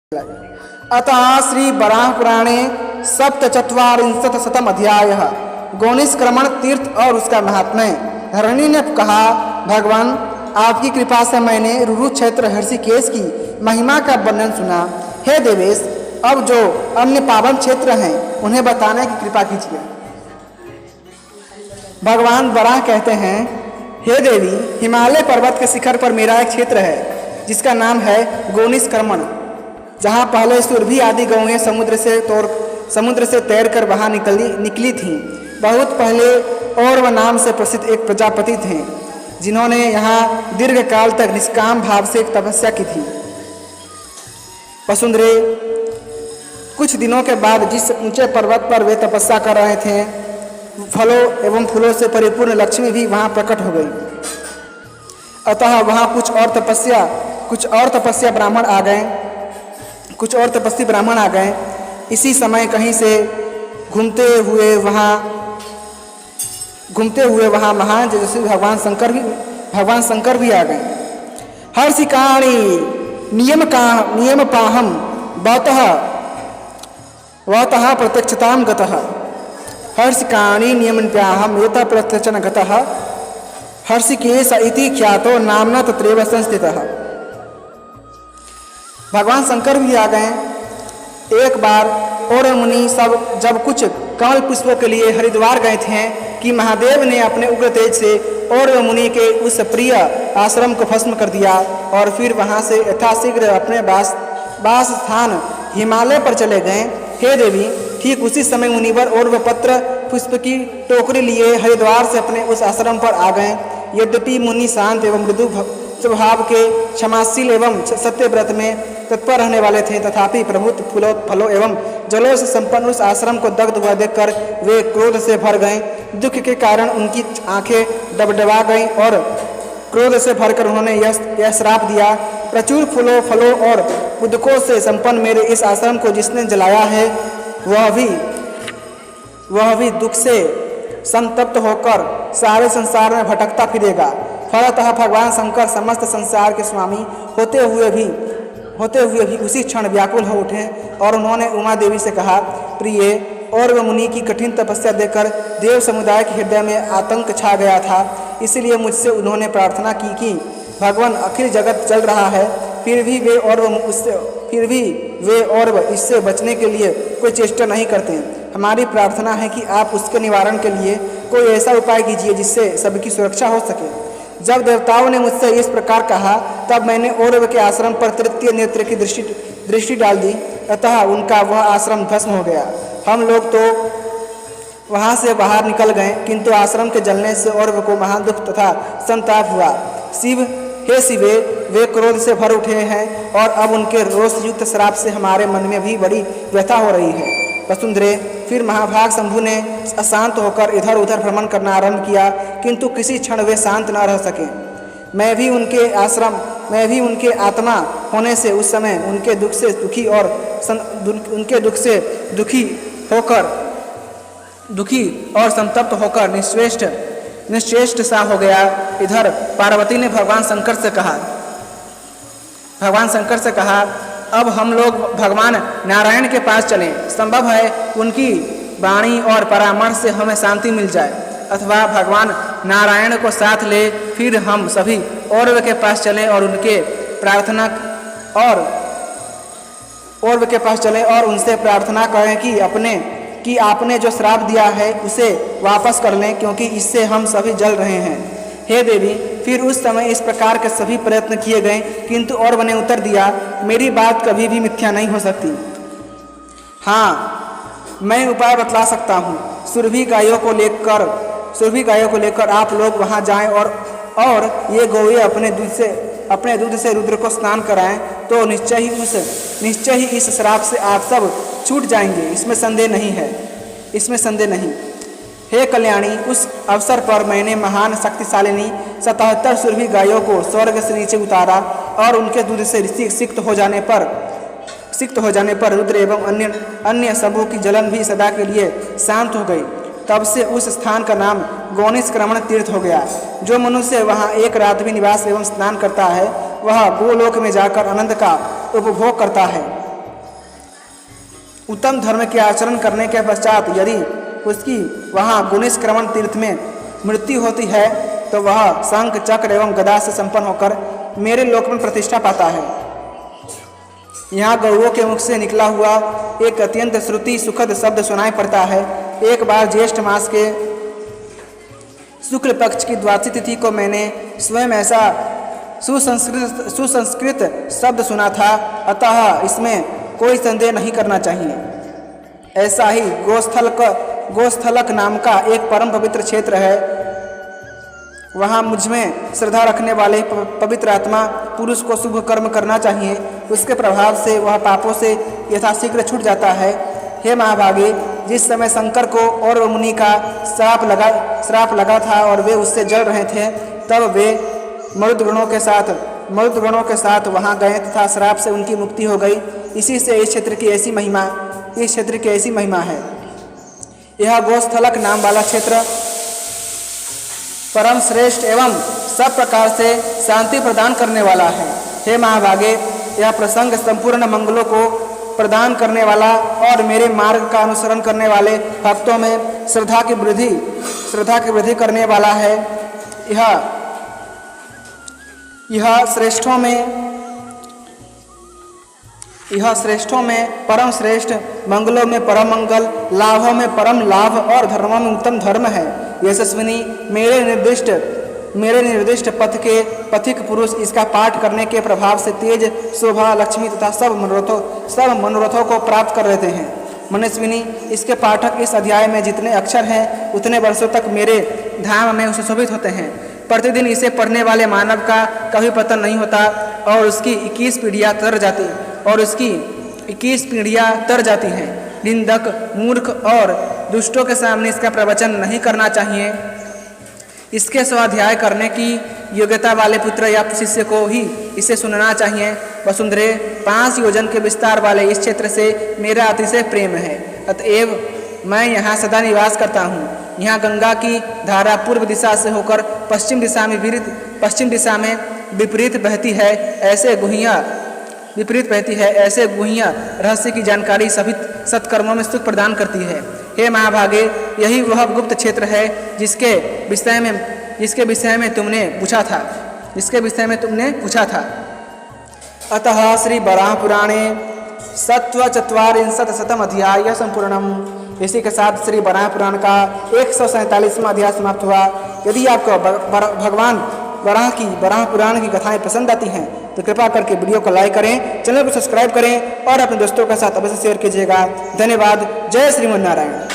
अतः श्री वराह पुराणे सप्तचत्वारिंशत्शतम् अध्यायः गौनिष्क्रमण तीर्थ और उसका महात्म्य। धरणी ने कहा, भगवान आपकी कृपा से मैंने रुरु क्षेत्र हृषिकेश की महिमा का वर्णन सुना। हे देवेश, अब जो अन्य पावन क्षेत्र हैं उन्हें बताने की कृपा कीजिए। भगवान वराह कहते हैं, हे देवी, हिमालय पर्वत के शिखर पर मेरा एक क्षेत्र है जिसका नाम है गौनिष्क्रमण, जहाँ पहले सुरभि आदि गौएं समुद्र से तैरकर वहाँ निकली थीं। बहुत पहले औरव नाम से प्रसिद्ध एक प्रजापति थे जिन्होंने यहाँ दीर्घ काल तक निष्काम भाव से एक तपस्या की थी। वसुंधरे, कुछ दिनों के बाद जिस ऊंचे पर्वत पर वे तपस्या कर रहे थे, फलों एवं फूलों से परिपूर्ण लक्ष्मी भी वहाँ प्रकट हो गई। अतः वहाँ कुछ और तपस्या ब्राह्मण आ गए। इसी समय कहीं से घूमते हुए वहाँ महान तेजस्वी भगवान शंकर भी आ गए। हर्षिकाणी नियम पाहम वतः प्रत्यक्षताम गतः। हर्षिकाणी नियमन्याहम यतः प्रत्यक्षन गतः। हर्षिकेश इति ख्यातो नाम्ना तत्रैव संस्थितः। भगवान शंकर भी आ गए। एक बार और मुनि सब जब कुछ कमल पुष्पों के लिए हरिद्वार गए थे कि महादेव ने अपने उग्र तेज से और मुनि के उस प्रिय आश्रम को भस्म कर दिया और फिर वहां से यथाशीघ्र अपने वास स्थान हिमालय पर चले गए। हे देवी, ठीक उसी समय मुनिवर और वह पत्र पुष्प की टोकरी लिए हरिद्वार से अपने उस आश्रम पर आ गए। यद्यपि मुनि शांत एवं मृदु स्वभाव के, क्षमाशील एवं सत्य व्रत में तत्पर रहने वाले थे, तथापि प्रभुत फलों एवं जलों से संपन्न उस आश्रम को दग्ध हुआ देखकर वे क्रोध से भर गए। दुख के कारण उनकी आंखें डबडबा गईं और क्रोध से भरकर उन्होंने यह श्राप दिया, प्रचुर फलों और उदकों से संपन्न मेरे इस आश्रम को जिसने जलाया है वह भी दुख से संतप्त होकर सारे संसार में भटकता फिरेगा। फलतः भगवान शंकर समस्त संसार के स्वामी होते हुए भी उसी क्षण व्याकुल हो उठे और उन्होंने उमा देवी से कहा, प्रिय, और वह मुनि की कठिन तपस्या देखकर देव समुदाय के हृदय में आतंक छा गया था। इसलिए मुझसे उन्होंने प्रार्थना की कि भगवान, अखिल जगत चल रहा है, फिर भी वे और इससे बचने के लिए कोई चेष्टा नहीं करते। हमारी प्रार्थना है कि आप उसके निवारण के लिए कोई ऐसा उपाय कीजिए जिससे सबकी सुरक्षा हो सके। जब देवताओं ने मुझसे इस प्रकार कहा, तब मैंने औरव के आश्रम पर तृतीय नेत्र की दृष्टि डाल दी। अतः उनका वह आश्रम भस्म हो गया। हम लोग तो वहाँ से बाहर निकल गए, किंतु आश्रम के जलने से औरव को महान दुख तथा संताप हुआ। हे शिवे, वे क्रोध से भर उठे हैं और अब उनके रोष युक्त श्राप से हमारे मन में भी बड़ी व्यथा हो रही है। वसुंधरे, फिर महाभाग शंभु ने अशांत होकर इधर उधर भ्रमण करना आरंभ किया, किंतु किसी क्षण वे शांत न रह सके। मैं भी उनके आत्मा होने से उस समय उनके दुख से दुखी और संतप्त होकर निश्चेष्ट सा हो गया। इधर पार्वती ने भगवान शंकर से कहा, अब हम लोग भगवान नारायण के पास चलें। संभव है उनकी वाणी और परामर्श से हमें शांति मिल जाए, अथवा भगवान नारायण को साथ ले फिर हम सभी औरव के पास चलें और उनसे प्रार्थना करें कि आपने जो श्राप दिया है उसे वापस कर लें, क्योंकि इससे हम सभी जल रहे हैं। हे देवी, फिर उस समय इस प्रकार के सभी प्रयत्न किए गए, किंतु औरव ने उत्तर दिया, मेरी बात कभी भी मिथ्या नहीं हो सकती। हाँ, मैं उपाय बतला सकता हूँ। सुरभि गायों को लेकर आप लोग वहाँ जाएं और ये गौएं अपने दूध से रुद्र को स्नान कराएं, तो निश्चय ही इस श्राप से आप सब छूट जाएंगे। इसमें संदेह नहीं। हे कल्याणी, उस अवसर पर मैंने महान शक्तिशालिनी 77 सुरभि गायों को स्वर्ग से नीचे उतारा और उनके दूध से सिक्त हो जाने पर रुद्र एवं अन्य सबों की जलन भी सदा के लिए शांत हो गई। तब से उस स्थान का नाम गौनिष्क्रमण तीर्थ हो गया। जो मनुष्य वहाँ एक रात भी निवास एवं स्नान करता है, वह गोलोक में जाकर आनंद का उपभोग करता है। उत्तम धर्म के आचरण करने के पश्चात यदि उसकी वहाँ गुणिष्क्रमण तीर्थ में मृत्यु होती है तो वह शंख चक्र एवं गदा से संपन्न होकर मेरे लोक में प्रतिष्ठा पाता है। यहाँ गौओं के मुख से निकला हुआ एक अत्यंत श्रुति सुखद शब्द सुनाई पड़ता है। एक बार ज्येष्ठ मास के शुक्ल पक्ष की द्वादशी तिथि को मैंने स्वयं ऐसा सुसंस्कृत शब्द सुना था, अतः इसमें कोई संदेह नहीं करना चाहिए। ऐसा ही गोस्थलक नाम का एक परम पवित्र क्षेत्र है। वहाँ मुझ में श्रद्धा रखने वाले पवित्र आत्मा पुरुष को शुभ कर्म करना चाहिए, उसके प्रभाव से वह पापों से यथाशीघ्र छूट जाता है। हे महाभागे, जिस समय शंकर को और मुनि का श्राप लगा था और वे उससे जल रहे थे, तब वे मरुदगणों के साथ वहाँ गए तथा श्राप से उनकी मुक्ति हो गई। इसी से इस क्षेत्र की ऐसी महिमा है। यह गोस्थलक नाम वाला क्षेत्र परम श्रेष्ठ एवं सब प्रकार से शांति प्रदान करने वाला है। हे महाभागे, यह प्रसंग संपूर्ण मंगलों को प्रदान करने वाला और मेरे मार्ग का अनुसरण करने वाले भक्तों में श्रद्धा की वृद्धि करने वाला है। यह श्रेष्ठों में परम श्रेष्ठ, मंगलों में परम मंगल, लाभों में परम लाभ और धर्मों में उत्तम धर्म है। यशस्विनी, मेरे निर्दिष्ट पथ के पथिक पुरुष इसका पाठ करने के प्रभाव से तेज, शोभा, लक्ष्मी तथा सब मनोरथों को प्राप्त कर लेते हैं। मनस्विनी, इसके पाठक इस अध्याय में जितने अक्षर हैं उतने वर्षों तक मेरे धाम में सुशोभित होते हैं। प्रतिदिन इसे पढ़ने वाले मानव का कभी पतन नहीं होता और उसकी 21 पीढ़ियाँ तर जाती हैं। निंदक, मूर्ख और दुष्टों के सामने इसका प्रवचन नहीं करना चाहिए। इसके स्वाध्याय करने की योग्यता वाले पुत्र या शिष्य को ही इसे सुनना चाहिए। वसुंधरे, 5 योजन के विस्तार वाले इस क्षेत्र से मेरा अतिशय प्रेम है, अतएव मैं यहाँ सदा निवास करता हूँ। यहाँ गंगा की धारा पूर्व दिशा से होकर पश्चिम दिशा में विपरीत बहती है। ऐसे गुहिया रहस्य की जानकारी सभी सत्कर्मों में सुख प्रदान करती है। हे महाभागे, यही वह गुप्त क्षेत्र है जिसके विषय में तुमने पूछा था। अतः श्री वराह पुराणे सत्वचत्वारिंशत्शतम् अध्याय संपूर्णम। इसी के साथ श्री वराह पुराण का 147वां अध्याय समाप्त हुआ। यदि आपको भगवान वराह पुराण की कथाएं पसंद आती हैं तो कृपा करके वीडियो को लाइक करें, चैनल को सब्सक्राइब करें और अपने दोस्तों के साथ अवश्य शेयर कीजिएगा। धन्यवाद। जय श्रीमन नारायण।